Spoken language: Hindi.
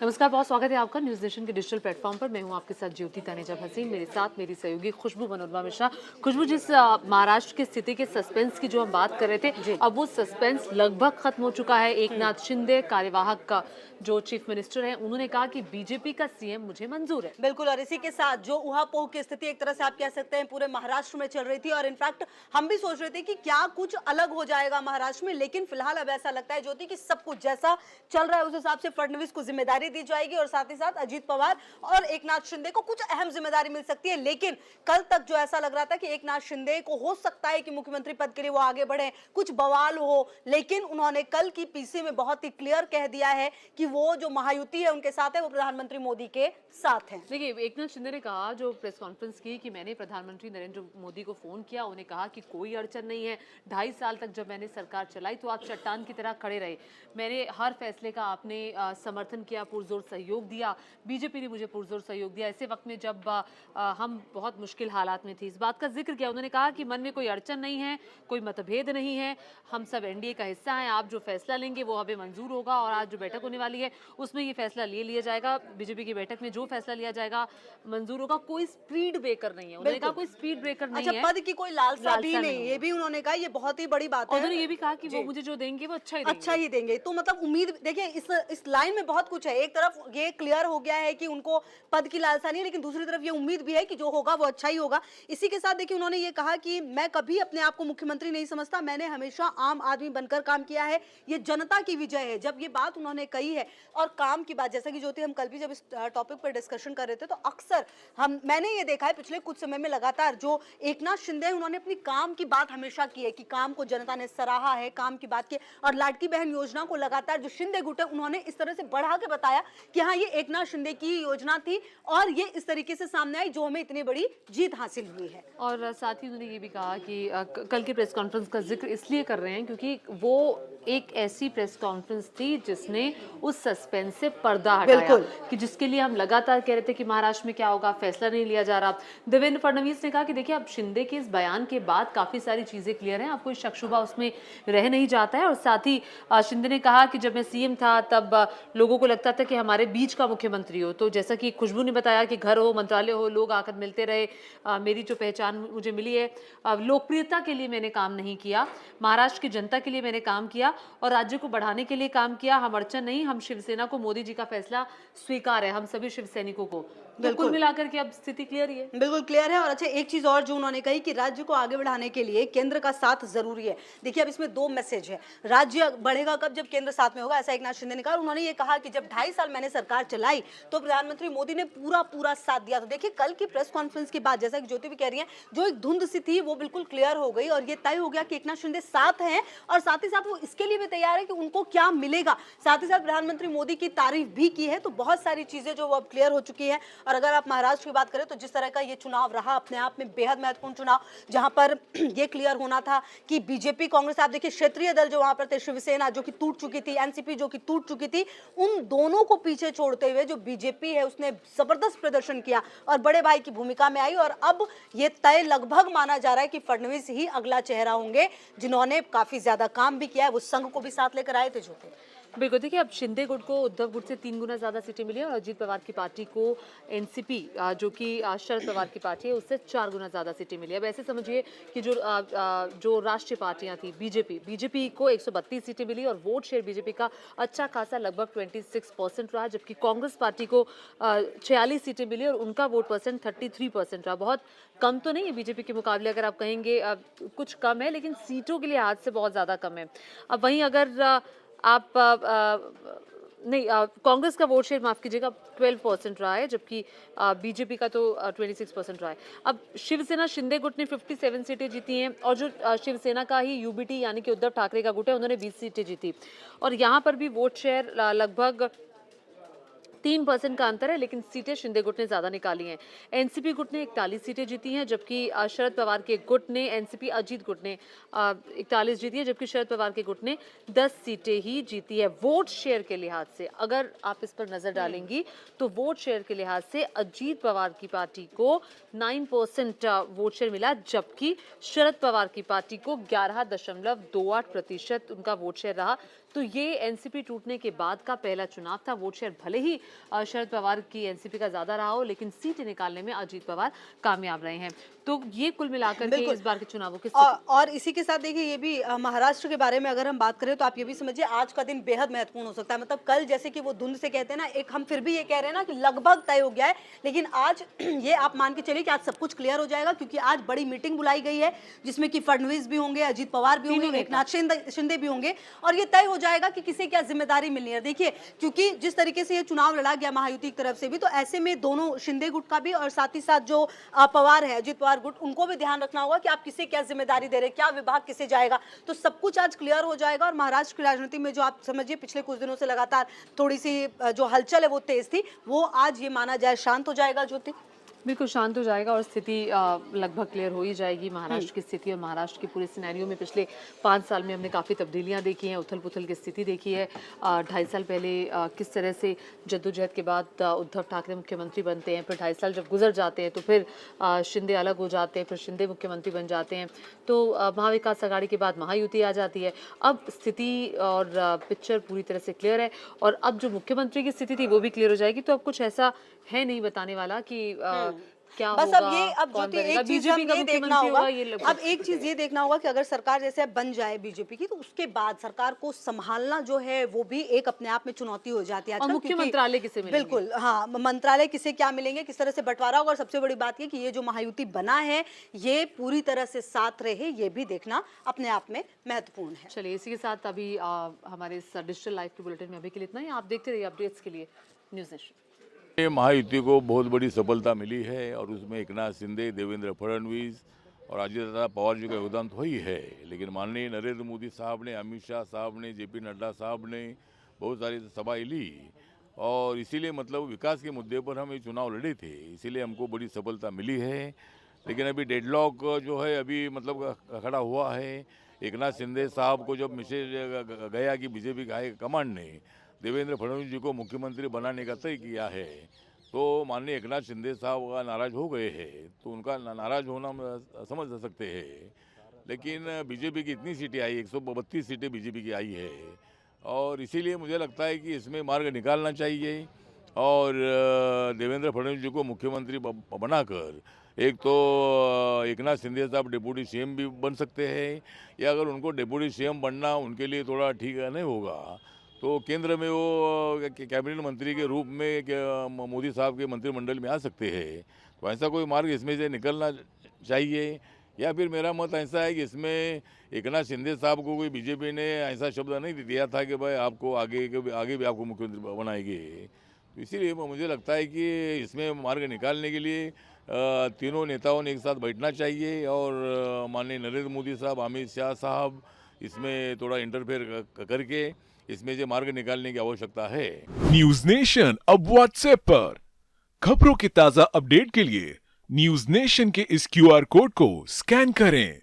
नमस्कार, बहुत स्वागत है आपका न्यूज़ नेशन के डिजिटल प्लेटफॉर्म पर। मैं हूं आपके साथ ज्योति तनेजा भसीन, मेरे साथ मेरी सहयोगी खुशबू मनोरमा मिश्रा। खुशबू, जिस महाराष्ट्र की स्थिति के सस्पेंस की जो हम बात कर रहे थे, अब वो सस्पेंस लगभग खत्म हो चुका है। एकनाथ शिंदे, कार्यवाहक का जो चीफ मिनिस्टर है, उन्होंने कहा कि बीजेपी का सीएम मुझे मंजूर है। बिल्कुल। और इसी के साथ जो ऊहापोह की स्थिति एक तरह से आप कह सकते हैं पूरे महाराष्ट्र में चल रही थी, और इनफैक्ट हम भी सोच रहे थे कि क्या कुछ अलग हो जाएगा महाराष्ट्र में, लेकिन फिलहाल अब ऐसा लगता है ज्योति कि सब कुछ जैसा चल रहा है उस हिसाब से फडणवीस को जिम्मेदारी दी जाएगी, और साथ ही साथ अजीत पवार और एकनाथ शिंदे को कुछ अहम जिम्मेदारी मिल सकती है। लेकिन कल तक जो ऐसा लग रहा था कि एकनाथ शिंदे को हो सकता है कि मुख्यमंत्री पद के लिए वो आगे बढ़े, कुछ बवाल हो, लेकिन उन्होंने कल की पीसी में बहुत ही क्लियर कह दिया है कि वो जो महायुति है उनके साथ है, वो प्रधानमंत्री मोदी के साथ हैं। देखिए, एकनाथ शिंदे ने कहा जो प्रेस कॉन्फ्रेंस की कि मैंने प्रधानमंत्री नरेंद्र मोदी को फोन किया, उन्हें कहा कि कोई अड़चन नहीं है। 2.5 साल तक जब मैंने सरकार चलाई तो आप चट्टान की तरह खड़े रहे। मैंने हर फैसले का आपने समर्थन किया, पुरजोर सहयोग दिया। बीजेपी ने मुझे पुरजोर सहयोग दिया ऐसे वक्त में जब हम बहुत मुश्किल हालात में थे। इस बात का जिक्र किया। उन्होंने कहा कि मन में कोई अड़चन नहीं है, कोई मतभेद नहीं है, हम सब एनडीए का हिस्सा हैं। आप जो फैसला लेंगे वो हमें मंजूर होगा, और आज जो बैठक होने वाली है उसमें ये फैसला ले लिया जाएगा। बीजेपी की बैठक में जो फैसला लिया जाएगा मंजूर होगा। कोई स्पीड ब्रेकर नहीं है। उन्होंने कहा कोई स्पीड ब्रेकर नहीं है। पद की कोई लालसा भी नहीं, ये भी उन्होंने कहा। ये बहुत ही बड़ी बात है। उन्होंने ये भी कहा कि वो मुझे जो देंगे वो अच्छा ही देंगे। तो मतलब उम्मीद, देखिए इस लाइन में बहुत कुछ है। एक तरफ ये क्लियर हो गया है कि उनको पद की लालसा नहीं है, लेकिन दूसरी तरफ ये उम्मीद भी है कि जो होगा वो अच्छा ही होगा। इसी के साथ देखिए उन्होंने ये कहा कि मैं कभी अपने आप को मुख्यमंत्री नहीं समझता, मैंने हमेशा आम आदमी बनकर काम किया है, ये जनता की विजय है। जब ये बात उन्होंने कही है, और काम की बात, जैसा कि ज्योति हम कल भी जब इस टॉपिक पर डिस्कशन कर रहे थे, तो अक्सर मैंने ये देखा है पिछले कुछ समय में लगातार जो एकनाथ शिंदे हैं उन्होंने अपनी काम की बात हमेशा की है कि काम को जनता ने सराहा है, काम की बात की। और लाडकी बहन योजना को लगातार जो शिंदे गुट है उन्होंने इस तरह से बढ़ा के बताया कि हाँ ये एकनाथ शिंदे की योजना थी, और ये इस तरीके से सामने आई जो हमें इतनी बड़ी जीत हासिल हुई है। और साथ ही उन्होंने ये भी कहा कि कल की प्रेस कॉन्फ्रेंस का जिक्र इसलिए कर रहे हैं क्योंकि वो एक ऐसी प्रेस कॉन्फ्रेंस थी जिसने उस सस्पेंस से पर्दा हटाया कि जिसके लिए हम लगातार कह रहे थे कि महाराष्ट्र में क्या होगा, फैसला नहीं लिया जा रहा। देवेंद्र फडणवीस ने कहा कि देखिए अब शिंदे के इस बयान के बाद काफी सारी चीजें क्लियर हैं, अब कोई शक शुबा उसमें रह नहीं जाता है। और साथ ही शिंदे ने कहा कि जब मैं सीएम था तब लोगों को लगता था कि हमारे बीच का मुख्यमंत्री हो, तो जैसा कि खुशबू ने बताया कि घर हो, मंत्रालय हो, लोग आकर मिलते रहे। मेरी जो पहचान मुझे मिली है, लोकप्रियता के लिए मैंने काम नहीं किया, महाराष्ट्र की जनता के लिए मैंने काम किया और राज्य को बढ़ाने के लिए काम किया। हम अड़चन नहीं, हम शिवसेना को मोदी जी का फैसला स्वीकार है, हम सभी शिव सैनिकों को। तो कुल मिलाकर के अब स्थिति क्लियर ही है। बिल्कुल क्लियर है। और अच्छा, एक चीज और जो उन्होंने कही कि राज्य को आगे बढ़ाने के लिए केंद्र का साथ जरूरी है। देखिए अब इसमें दो मैसेज है। राज्य बढ़ेगा कब, जब केंद्र साथ में होगा, ऐसा एकनाथ शिंदे ने कहा। उन्होंने ये कहा कि जब 2.5 साल मैंने सरकार चलाई तो प्रधानमंत्री मोदी ने पूरा साथ दिया। तो देखिए कल की प्रेस कॉन्फ्रेंस के बाद, जैसा कि ज्योति भी कह रही है, जो एक धुंध सी थी वो बिल्कुल क्लियर हो गई, और ये तय हो गया कि एकनाथ शिंदे साथ हैं, और साथ ही साथ वो इसके लिए भी तैयार है कि उनको क्या मिलेगा। साथ ही साथ प्रधानमंत्री मोदी की तारीफ भी की है। तो बहुत सारी चीजें जो वो अब क्लियर हो चुकी है। और अगर आप महाराष्ट्र की बात करें तो जिस तरह का ये चुनाव रहा, अपने आप में बेहद महत्वपूर्ण चुनाव, जहां पर ये क्लियर होना था कि बीजेपी कांग्रेस, आप देखिए क्षेत्रीय दल जो वहां पर थे, शिवसेना जो कि टूट चुकी थी, एनसीपी जो कि टूट चुकी थी, उन दोनों को पीछे छोड़ते हुए जो बीजेपी है उसने जबरदस्त प्रदर्शन किया और बड़े भाई की भूमिका में आई। और अब ये तय लगभग माना जा रहा है कि फडणवीस ही अगला चेहरा होंगे, जिन्होंने काफी ज्यादा काम भी किया है। वो संघ को भी साथ लेकर आए थे जो थे। बिल्कुल। देखिए अब शिंदे गुट को उद्धव गुट से 3 गुना ज्यादा सीटें मिली और अजीत पवार की पार्टी को एनसीपी जो कि शरद पवार की पार्टी है उससे 4 गुना ज्यादा सीटें मिली। अब ऐसे समझिए कि जो राष्ट्रीय पार्टियां थी, बीजेपी को 132 सीटें मिली और वोट शेयर बीजेपी का अच्छा खासा लगभग 26% रहा, जबकि कांग्रेस पार्टी को 46 सीटें मिली और उनका वोट परसेंट 33% रहा। बहुत कम तो नहीं है बीजेपी के मुकाबले, अगर आप कहेंगे कुछ कम है, लेकिन सीटों के लिहाज से बहुत ज्यादा कम है। अब वहीं अगर आप नहीं, कांग्रेस का वोट शेयर माफ कीजिएगा 12% रहा है, जबकि बीजेपी का तो 26% रहा है। अब शिवसेना शिंदे गुट ने 57 सीटें जीती हैं, और जो शिवसेना का ही यूबीटी यानी कि उद्धव ठाकरे का गुट है, उन्होंने 20 सीटें जीती। और यहाँ पर भी वोट शेयर लगभग 3% का अंतर है, लेकिन सीटें शिंदे गुट ने ज्यादा निकाली हैं। एनसीपी गुट ने 41 सीटें जीती हैं, जबकि शरद पवार के गुट ने, एनसीपी अजीत गुट ने 41 जीती है, जबकि शरद पवार के गुट ने 10 सीटें ही जीती है। वोट शेयर के लिहाज से अगर आप इस पर नजर डालेंगी तो वोट शेयर के लिहाज से अजीत पवार की पार्टी को 9% वोट शेयर मिला, जबकि शरद पवार की पार्टी को 11.28% उनका वोट शेयर रहा, तो ये एनसीपी टूटने के बाद का पहला चुनाव था। वोट शेयर भले ही शरद पवार की एनसीपी का ज्यादा रहा हो, लेकिन सीटें निकालने में अजीत पवार कामयाब रहे हैं। तो ये कुल मिलाकर के बिल्कुल। इस बार के चुनावों की और इसी के साथ देखिए ये भी महाराष्ट्र के बारे में अगर हम बात करें तो आप ये भी समझिए आज का दिन बेहद महत्वपूर्ण हो सकता है। मतलब कल जैसे कि वो धुंध से कहते हैं ना, एक हम फिर भी ये कह रहे हैं ना कि लगभग तय हो गया है, लेकिन आज ये आप मान के चलिए कि आज सब कुछ क्लियर हो जाएगा, क्योंकि आज बड़ी मीटिंग बुलाई गई है जिसमें कि फडणवीस भी होंगे, अजीत पवार भी होंगे, एकनाथ शिंदे भी होंगे, और ये तय हो जाएगा कि किसे क्या जिम्मेदारी मिलनी है। देखिए क्योंकि जिस तरीके से ये चुनाव लड़ा गया महायुति की तरफ से भी, तो ऐसे में दोनों शिंदे गुट का भी और साथ ही साथ जो पवार है, अजीत पवार गुट, उनको भी ध्यान रखना होगा कि आप किसे क्या जिम्मेदारी दे रहे हैं, क्या विभाग किसे जाएगा। तो सब कुछ आज क्लियर हो जाएगा। और महाराष्ट्र की राजनीति में जो आप समझिए पिछले कुछ दिनों से लगातार थोड़ी सी जो हलचल है वो तेज थी, वो आज ये माना जाए शांत हो जाएगा। ज्योति, बिल्कुल शांत हो जाएगा और स्थिति लगभग क्लियर हो ही जाएगी। महाराष्ट्र की स्थिति और महाराष्ट्र के पूरे सिनेरियो में पिछले 5 साल में हमने काफ़ी तब्दीलियां देखी हैं, उथल पुथल की स्थिति देखी है। 2.5 साल पहले किस तरह से जद्दोजहद के बाद उद्धव ठाकरे मुख्यमंत्री बनते हैं, फिर 2.5 साल जब गुजर जाते हैं तो फिर शिंदे अलग हो जाते हैं, फिर शिंदे मुख्यमंत्री बन जाते हैं, तो महाविकास आघाड़ी के बाद महायुति आ जाती है। अब स्थिति और पिक्चर पूरी तरह से क्लियर है, और अब जो मुख्यमंत्री की स्थिति थी वो भी क्लियर हो जाएगी। तो अब कुछ ऐसा है नहीं बताने वाला कि क्या बस होगा, अब कौन जो बनेगा, एक चीज बीजेपी का ये देखना मुख्यमंत्री होगा, होगा, ये अब एक चीज ये देखना होगा कि अगर सरकार जैसे अब बन जाए बीजेपी की, तो उसके बाद सरकार को संभालना जो है वो भी एक अपने आप में चुनौती हो जाती है। और मुख्य मंत्रालय किसे मिलेंगे? बिल्कुल, हाँ, मंत्रालय किसे क्या मिलेंगे, किस तरह से बंटवारा होगा। और सबसे बड़ी बात ये कि ये जो महायुति बना है ये पूरी तरह से साथ रहे, ये भी देखना अपने आप में महत्वपूर्ण है। चलिए, इसी के साथ अभी हमारे इस डिजिटल लाइव के बुलेटिन में अभी के लिए इतना ही। आप देखते रहिए अपडेट्स के लिए न्यूज़ नेशन। ये महायुति को बहुत बड़ी सफलता मिली है, और उसमें एकनाथ शिंदे, देवेंद्र फडणवीस और अजीत पवार जी का योगदान तो ही है, लेकिन माननीय नरेंद्र मोदी साहब ने, अमित शाह साहब ने, जेपी नड्डा साहब ने बहुत सारी सभाएं ली, और इसीलिए मतलब विकास के मुद्दे पर हम ये चुनाव लड़े थे, इसीलिए हमको बड़ी सफलता मिली है। लेकिन अभी डेडलॉक जो है अभी मतलब खड़ा हुआ है। एकनाथ शिंदे साहब को जब मैसेज गया कि बीजेपी का हाईकमांड ने देवेंद्र फडणवीस जी को मुख्यमंत्री बनाने का तय किया है, तो माननीय एकनाथ शिंदे साहब का नाराज हो गए हैं, तो उनका नाराज होना हम समझ सकते हैं। लेकिन बीजेपी की इतनी सीटें आई, 132 सीटें बीजेपी की आई है, और इसीलिए मुझे लगता है कि इसमें मार्ग निकालना चाहिए, और देवेंद्र फडणवीस जी को मुख्यमंत्री बनाकर एक तो एकनाथ शिंदे साहब डिप्टी सीएम भी बन सकते हैं, या अगर उनको डिप्टी सीएम बनना उनके लिए थोड़ा ठीक नहीं होगा तो केंद्र में वो कैबिनेट मंत्री के रूप में मोदी साहब के मंत्रिमंडल में आ सकते हैं। तो ऐसा कोई मार्ग इसमें से निकलना चाहिए, या फिर मेरा मत ऐसा है कि इसमें एकनाथ शिंदे साहब को कोई बीजेपी ने ऐसा शब्द नहीं दिया था कि भाई आपको आगे भी आपको मुख्यमंत्री बनाएंगे। तो इसीलिए मुझे लगता है कि इसमें मार्ग निकालने के लिए तीनों नेताओं ने एक साथ बैठना चाहिए, और माननीय नरेंद्र मोदी साहब, अमित शाह साहब इसमें थोड़ा इंटरफेयर करके इसमें से मार्ग निकालने की आवश्यकता है। न्यूज नेशन अब व्हाट्सएप पर खबरों के ताजा अपडेट के लिए न्यूज नेशन के इस क्यूआर कोड को स्कैन करें।